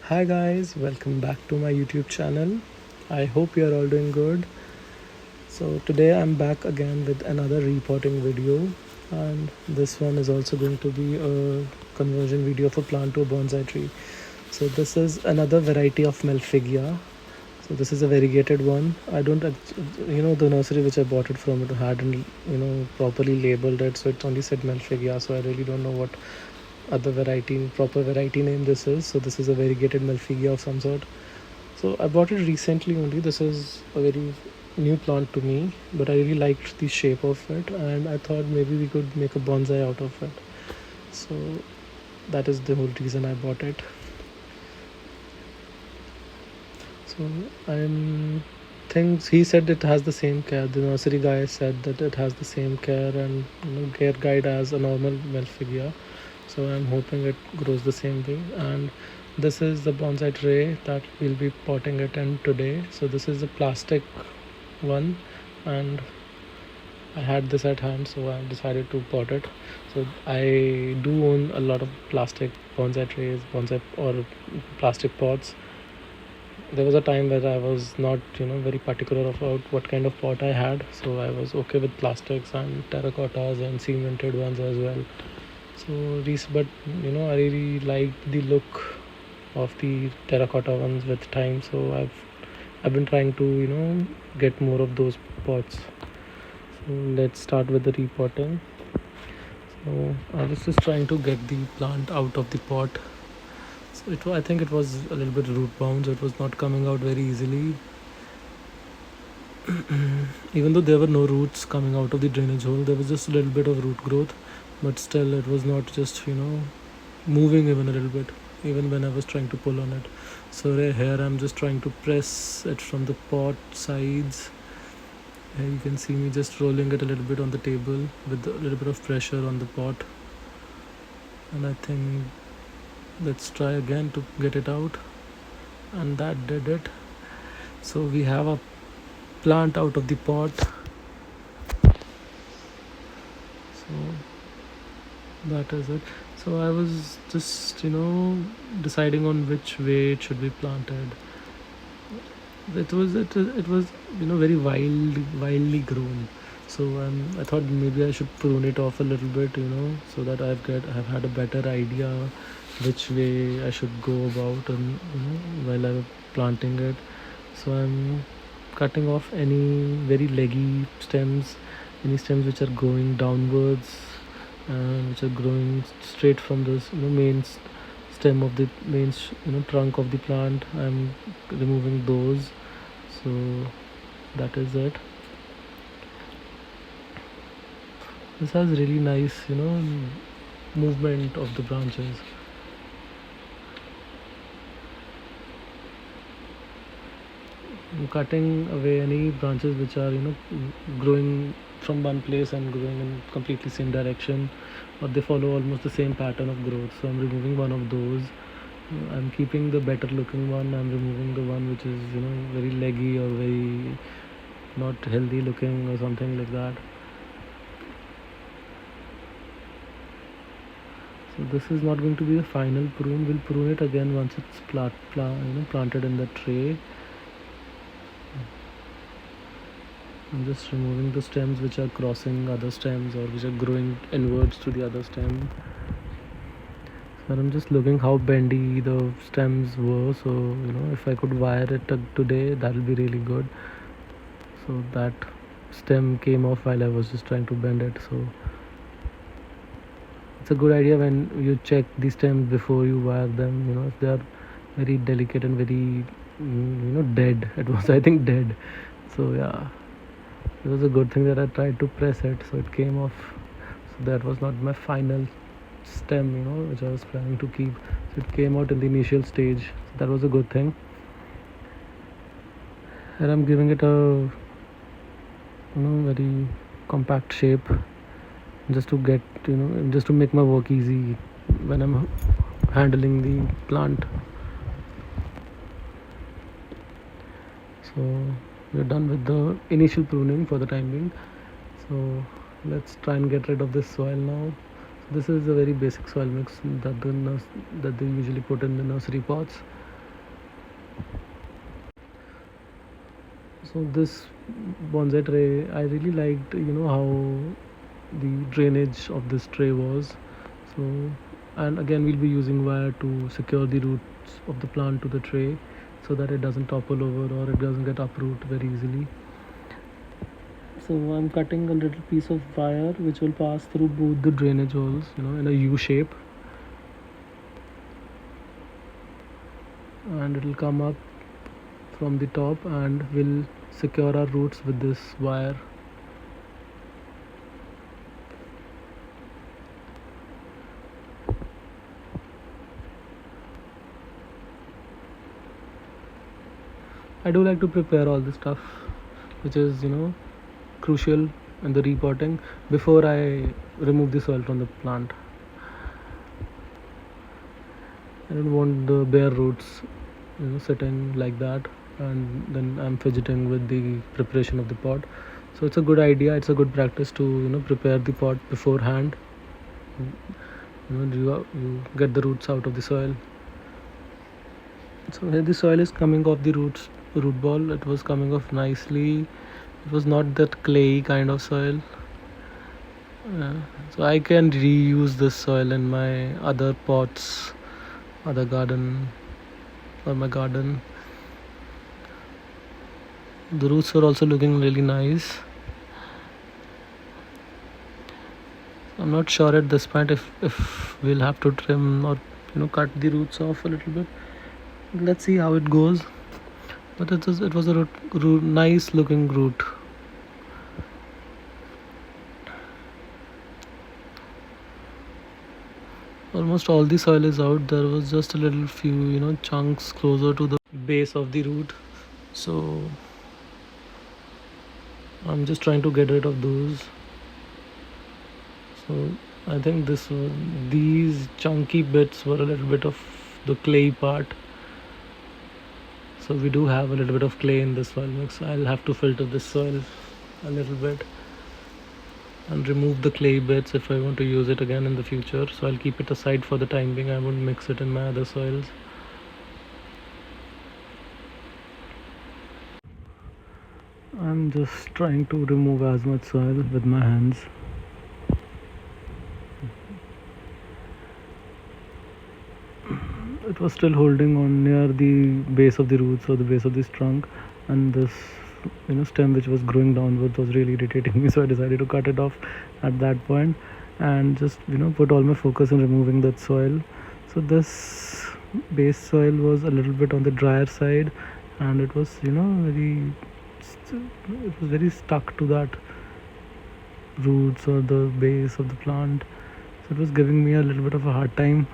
Hi guys, welcome back to my YouTube channel. I hope you are all doing good. So today I'm back again with another repotting video, and this one is also going to be a conversion video of a plant to a bonsai tree. So this is another variety of malpighia. So this is a variegated one. I don't the nursery which I bought it from, it hadn't properly labeled it, so it only said malpighia. So I really don't know what other proper variety name this is. So this is a variegated malpighia of some sort. So I bought it recently only. This is a very new plant to me, but I really liked the shape of it, and I thought maybe we could make a bonsai out of it. So that is the whole reason I bought it. So I'm things he said it has the same care. The nursery guy said that it has the same care and care guide as a normal malpighiaea. So I'm hoping it grows the same way. And this is the bonsai tray that we'll be potting it in today. So this is a plastic one, and I had this at hand, so I decided to pot it. So I do own a lot of plastic bonsai trays, bonsai or plastic pots. There was a time where I was not, very particular about what kind of pot I had. So I was okay with plastics and terracottas and cemented ones as well. So but I really liked the look of the terracotta ones with time. So I've been trying to get more of those pots. So let's start with the repotting. So I was just trying to get the plant out of the pot. So I think it was a little bit root bound, so it was not coming out very easily. Even though there were no roots coming out of the drainage hole, there was just a little bit of root growth, but still it was not just moving even a little bit, even when I was trying to pull on it. So here I'm just trying to press it from the pot sides. Here you can see me just rolling it a little bit on the table with a little bit of pressure on the pot. And I think let's try again to get it out, and that did it. So we have a plant out of the pot. So that is it. So I was just deciding on which way it should be planted. It was very wildly grown. So I thought maybe I should prune it off a little bit, so that I've had a better idea which way I should go about, and while I'm planting it. So I'm cutting off any very leggy stems, any stems which are growing downwards, which are growing straight from this main stem of the main trunk of the plant. I'm removing those. So that is it. This has really nice movement of the branches. I'm cutting away any branches which are growing from one place and growing in completely same direction, or they follow almost the same pattern of growth. So I'm removing one of those. I'm keeping the better looking one. I'm removing the one which is very leggy or very not healthy looking or something like that. So this is not going to be the final prune. We'll prune it again once it's planted in the tray. I'm just removing the stems which are crossing other stems or which are growing inwards to the other stem. So I'm just looking how bendy the stems were. So if I could wire it today, that will be really good. So that stem came off while I was just trying to bend it. So it's a good idea when you check the stems before you wire them. If they are very delicate and very dead. It was, I think, dead. So yeah, it was a good thing that I tried to press it, so it came off. So that was not my final stem, which I was planning to keep. So it came out in the initial stage. So that was a good thing. And I'm giving it a very compact shape, just to get just to make my work easy when I'm handling the plant. So we're done with the initial pruning for the time being. So let's try and get rid of this soil now. So this is a very basic soil mix that they usually put in the nursery pots. So this bonsai tray, I really liked, how the drainage of this tray was. So, and again we'll be using wire to secure the roots of the plant to the tray so that it doesn't topple over or it doesn't get uproot very easily. So I'm cutting a little piece of wire which will pass through both the drainage holes, in a U shape, and it will come up from the top and will secure our roots with this wire. I do like to prepare all the stuff which is crucial in the repotting before I remove the soil from the plant. I don't want the bare roots sitting like that, and then I'm fidgeting with the preparation of the pot. So it's a good idea, it's a good practice to prepare the pot beforehand. You get the roots out of the soil. So here the soil is coming off the root ball. It was coming off nicely. It was not that clayey kind of soil. So I can reuse this soil in my other pots, other garden, or my garden. The roots are also looking really nice. I'm not sure at this point if we'll have to trim or cut the roots off a little bit. Let's see how it goes. But it was a nice looking root. Almost all the soil is out. There was just a little few chunks closer to the base of the root. So I'm just trying to get rid of those. So I think these chunky bits were a little bit of the clay part. So we do have a little bit of clay in this soil mix. I'll have to filter this soil a little bit and remove the clay bits if I want to use it again in the future. So I'll keep it aside for the time being. I won't mix it in my other soils. I'm just trying to remove as much soil with my hands. It was still holding on near the base of the roots or the base of this trunk, and this stem which was growing downwards was really irritating me, so I decided to cut it off at that point and just put all my focus in removing that soil. So this base soil was a little bit on the drier side, and it was very stuck to that roots or the base of the plant, so it was giving me a little bit of a hard time.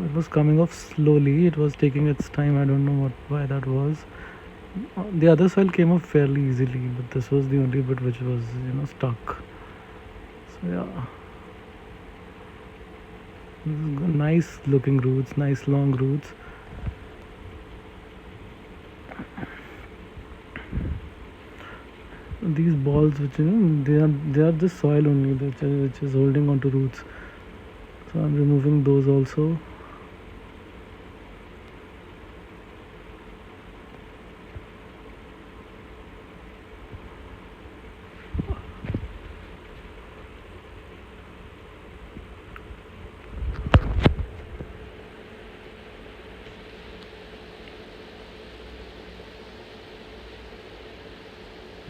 It was coming off slowly, it was taking its time. I don't know why that was. The other soil came off fairly easily, but this was the only bit which was stuck. So yeah, nice looking roots, nice long roots. These balls which they are just soil only, which is holding on to roots. So I'm removing those also.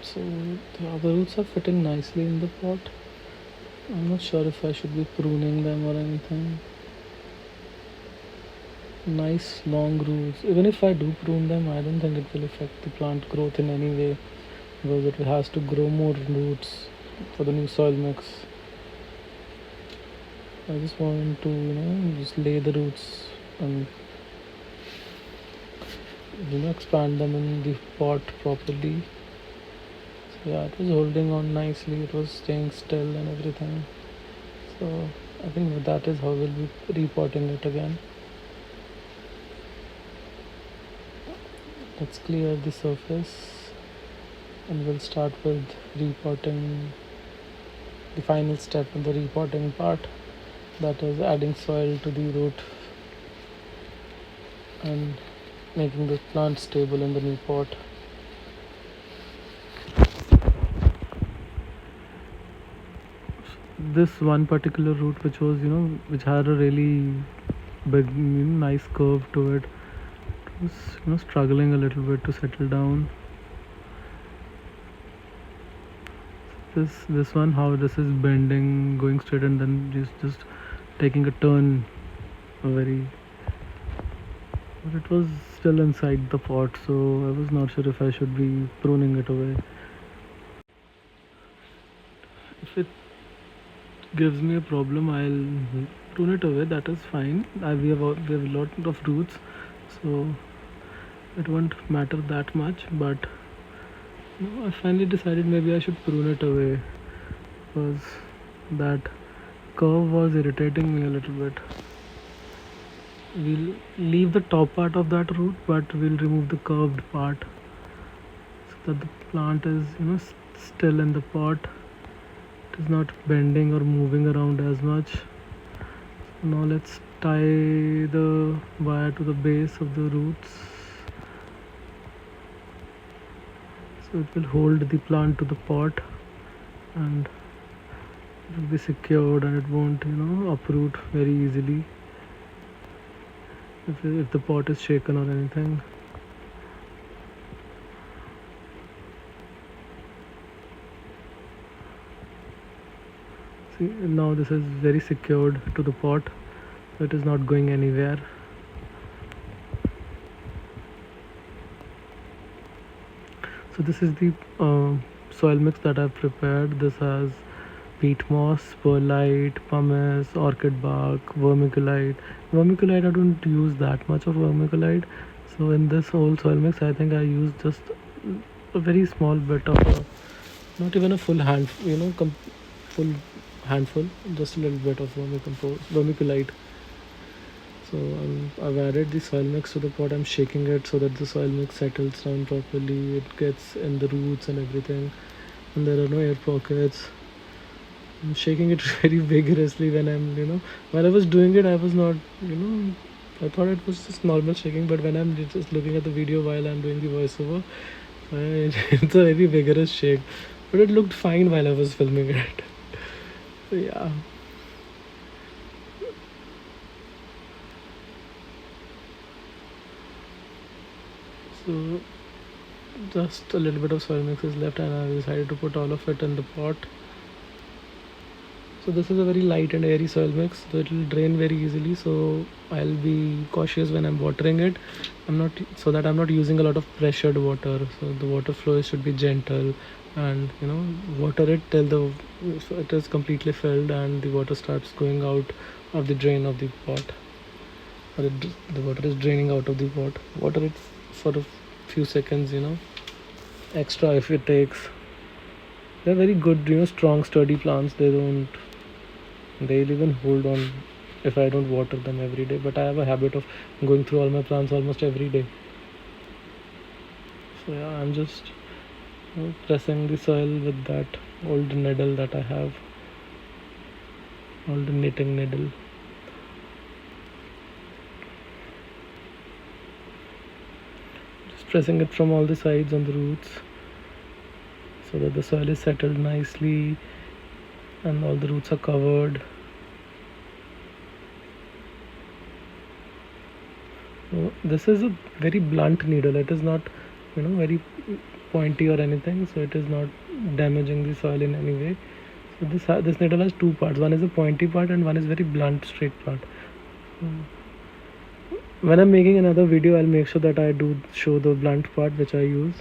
So the roots are fitting nicely in the pot. I'm not sure if I should be pruning them or anything. Nice long roots. Even if I do prune them, I don't think it will affect the plant growth in any way, because it has to grow more roots for the new soil mix. I just want to just lay the roots and expand them in the pot properly. So yeah, it was holding on nicely, it was staying still and everything. So I think that is how we'll be repotting it again. Let's clear the surface and we'll start with repotting, the final step in the repotting part, that is adding soil to the root and making the plant stable in the new pot. this one particular root which was, which had a really big, nice curve to it, was, struggling a little bit to settle down. This one, how this is bending, going straight, and then just taking a turn, very. But it was still inside the pot, so I was not sure if I should be pruning it away. If it gives me a problem, I'll prune it away. That is fine. We have a lot of roots, so it won't matter that much. But I finally decided maybe I should prune it away because that curve was irritating me a little bit. We'll leave the top part of that root, but we'll remove the curved part so that the plant is, still in the pot. It is not bending or moving around as much. So now let's tie the wire to the base of the roots, so it will hold the plant to the pot and it will be secured and it won't, uproot very easily if the pot is shaken or anything. See, now this is very secured to the pot, so it is not going anywhere. So this is the soil mix that I've prepared. This has peat moss, perlite, pumice, orchid bark, vermiculite. Vermiculite, I don't use that much of vermiculite. So in this whole soil mix, I think I use just a very small bit of not even a full hand, full handful, just a little bit of vermiculite. So I've added the soil mix to the pot. I'm shaking it so that the soil mix settles down properly. It gets in the roots and everything, and there are no air pockets. I'm shaking it very vigorously when I'm, while I was doing it, I was not, I thought it was just normal shaking, but when I'm just looking at the video while I'm doing the voiceover, it's a very vigorous shake. But it looked fine while I was filming it. So yeah. So just a little bit of soil mix is left and I decided to put all of it in the pot. So this is a very light and airy soil mix, so it will drain very easily. So I'll be cautious when I'm watering it. I'm not using a lot of pressured water. So the water flow should be gentle, and water it till so it is completely filled and the water starts going out of the drain of the pot, or the water is draining out of the pot. Water it for a few seconds, extra if it takes. They're very good, strong, sturdy plants. They'll even hold on if I don't water them every day. But I have a habit of going through all my plants almost every day. So yeah, I'm just pressing the soil with that old needle that I have, old knitting needle. Just pressing it from all the sides on the roots so that the soil is settled nicely and all the roots are covered. So this is a very blunt needle. It is not, very pointy or anything. So it is not damaging the soil in any way. So this needle has two parts. One is a pointy part and one is very blunt, straight part. When I'm making another video, I'll make sure that I do show the blunt part which I use.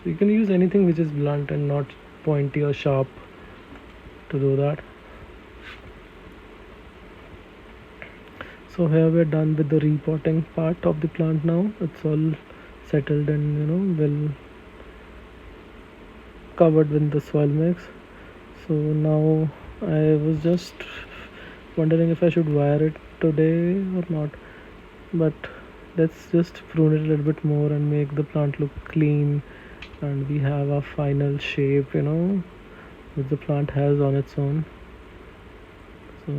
So you can use anything which is blunt and not pointy or sharp to do that. So here we're done with the repotting part of the plant now. It's all settled and well covered with the soil mix. So now I was just wondering if I should wire it today or not, but let's just prune it a little bit more and make the plant look clean, and we have a final shape which the plant has on its own. So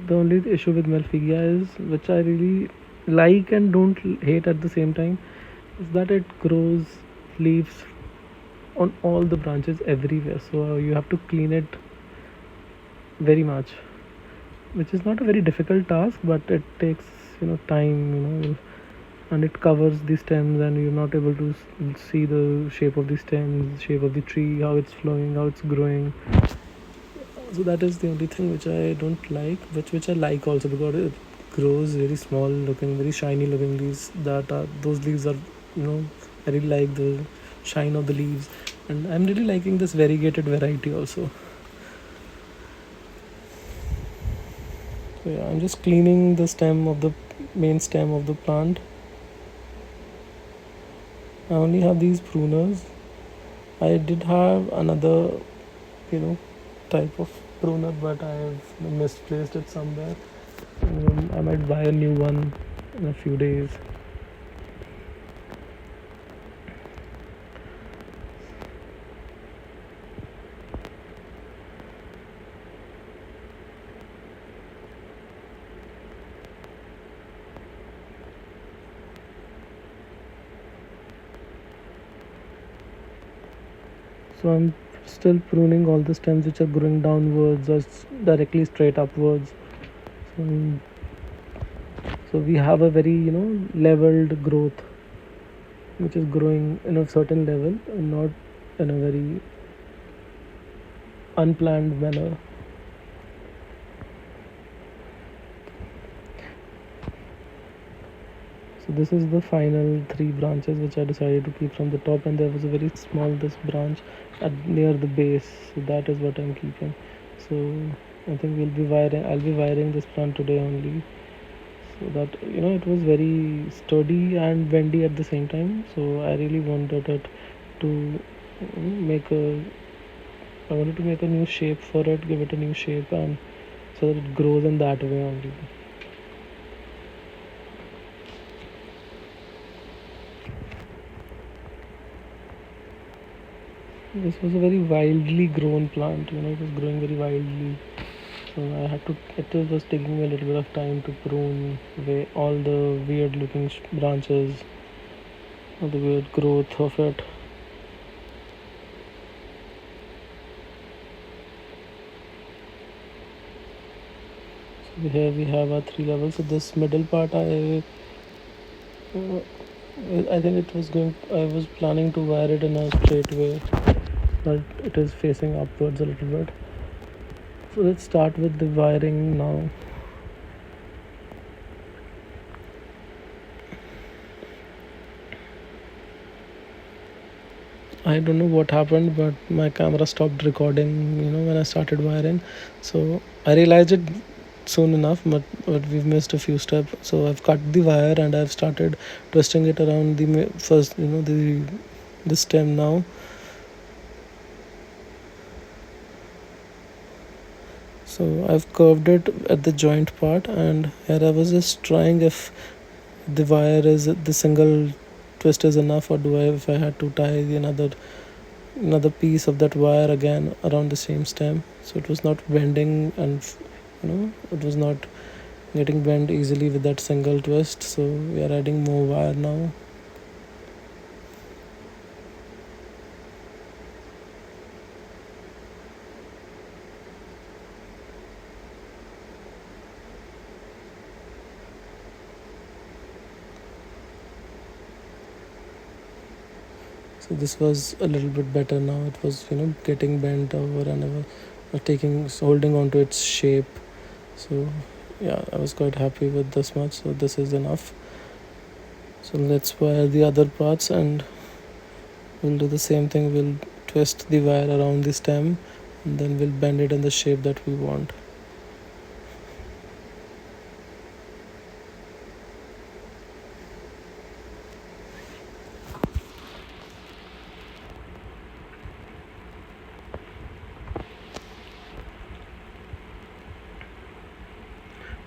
the only issue with malpighia is, which I really like and don't hate at the same time, is that it grows leaves on all the branches everywhere, so you have to clean it very much, which is not a very difficult task, but it takes time, and it covers the stems, and you're not able to see the shape of the stems, shape of the tree, how it's flowing, how it's growing. So that is the only thing which I don't like, which I like also, because it grows very small looking, very shiny looking leaves. Those leaves are, I really like the shine of the leaves, and I'm really liking this variegated variety also. So yeah, I'm just cleaning the stem of the main stem of the plant. I only have these pruners. I did have another, you know, type of pruner, but I have misplaced it somewhere. I might buy a new one in a few days. So I'm still pruning all the stems which are growing downwards or directly straight upwards. So, so we have a very leveled growth, which is growing in a certain level and not in a very unplanned manner. So this is the final three branches which I decided to keep from the top, and there was a very small this branch near the base, so that is what I'm keeping. So I think I'll be wiring this plant today only, so that it was very sturdy and bendy at the same time. So I really wanted it to make a I wanted to make a new shape for it, give it a new shape, and so that it grows in that way only. This was a very wildly grown plant, it was growing very wildly. So it was taking me a little bit of time to prune away all the weird looking branches, all the weird growth of it. So here we have our three levels. So this middle part, I think I was planning to wire it in a straight way, but it is facing upwards a little bit. So let's start with the wiring now. I don't know what happened, but my camera stopped recording, when I started wiring. So I realized it soon enough, but we've missed a few steps. So I've cut the wire and I've started twisting it around the first, the stem now. So I've curved it at the joint part, and here I was just trying if the single twist is enough, or do I if I had to tie another piece of that wire again around the same stem, so it was not bending, and it was not getting bent easily with that single twist. So we are adding more wire now. So this was a little bit better now. It was getting bent over, and I was holding on to its shape. So yeah, I was quite happy with this much. So this is enough. So let's wire the other parts, and we'll do the same thing. We'll twist the wire around the stem, and then we'll bend it in the shape that we want.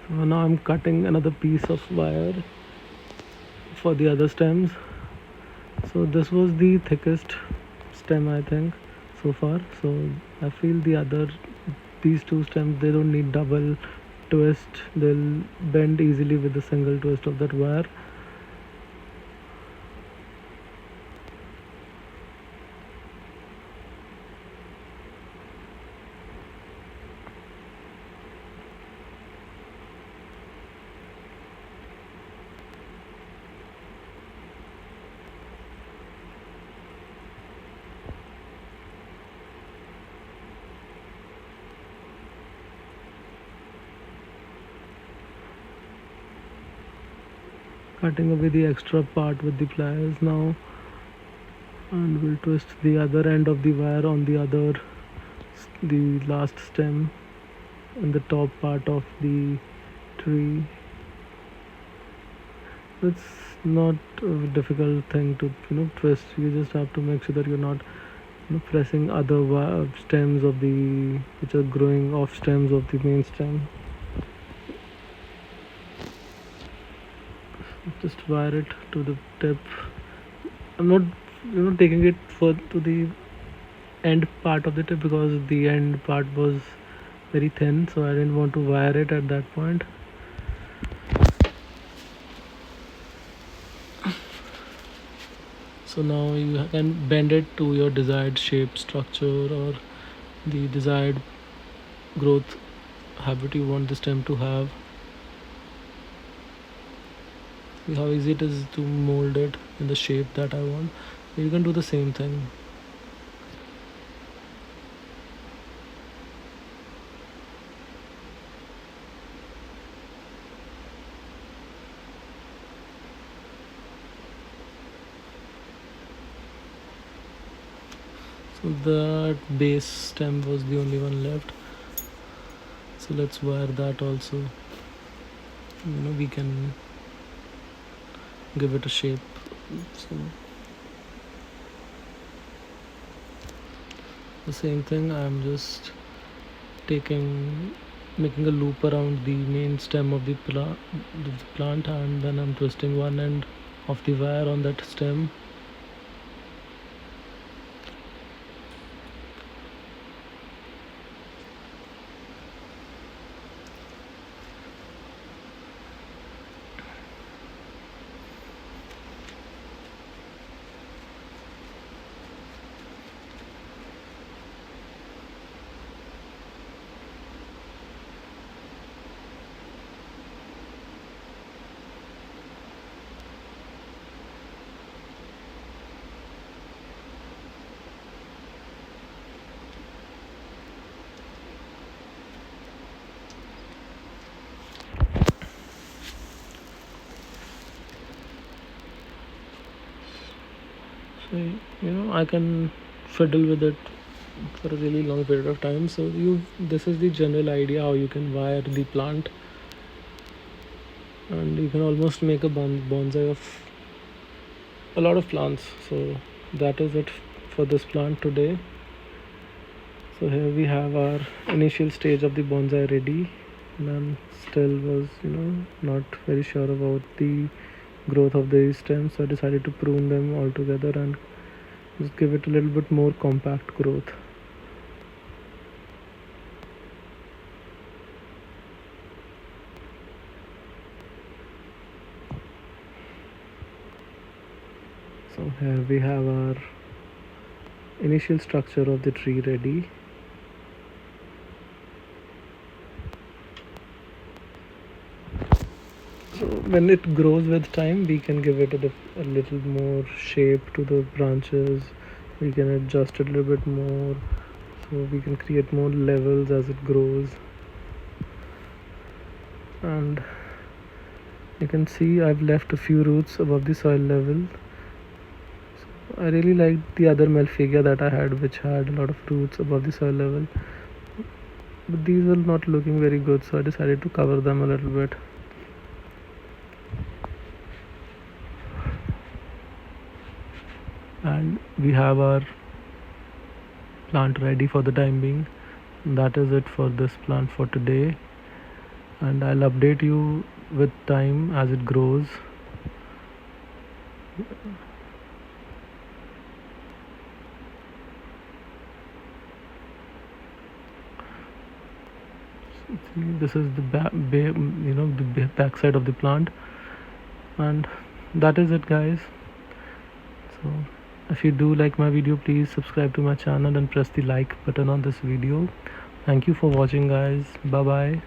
So now I'm cutting another piece of wire for the other stems. So this was the thickest stem, I think, so far. So I feel these two stems, they don't need double twist. They'll bend easily with the single twist of that wire. cutting away the extra part with the pliers now, and we'll twist the other end of the wire on the last stem in the top part of the tree. It's not a difficult thing to twist. You just have to make sure that you're not pressing other stems of the which are growing off stems of the main stem. Just wire it to the tip. I'm not taking it for to the end part of the tip because the end part was very thin, so I didn't want to wire it at that point. So now you can bend it to your desired shape, structure, or the desired growth habit you want the stem to have. See how easy it is to mold it in the shape that I want. You can do the same thing. So that base stem was the only one left, so let's wire that also. We can give it a shape. So the same thing, I'm just making a loop around the main stem of the plant, and then I'm twisting one end of the wire on that stem. So I can fiddle with it for a really long period of time. So this is the general idea how you can wire the plant, and you can almost make a bonsai of a lot of plants. So that is it for this plant today. So here we have our initial stage of the bonsai ready, and I'm still was not very sure about the growth of the stems, so I decided to prune them all together and just give it a little bit more compact growth. So here we have our initial structure of the tree ready. So when it grows with time, we can give it a little more shape to the branches. We can adjust it a little bit more, so we can create more levels as it grows. And you can see I've left a few roots above the soil level. So I really liked the other malpighia that I had, which had a lot of roots above the soil level, but these were not looking very good, so I decided to cover them a little bit. And we have our plant ready for the time being. That is it for this plant for today, and I'll update you with time as it grows. This is the back side of the plant, and that is it, guys. So if you do like my video, please subscribe to my channel and press the like button on this video. Thank you for watching, guys. Bye bye.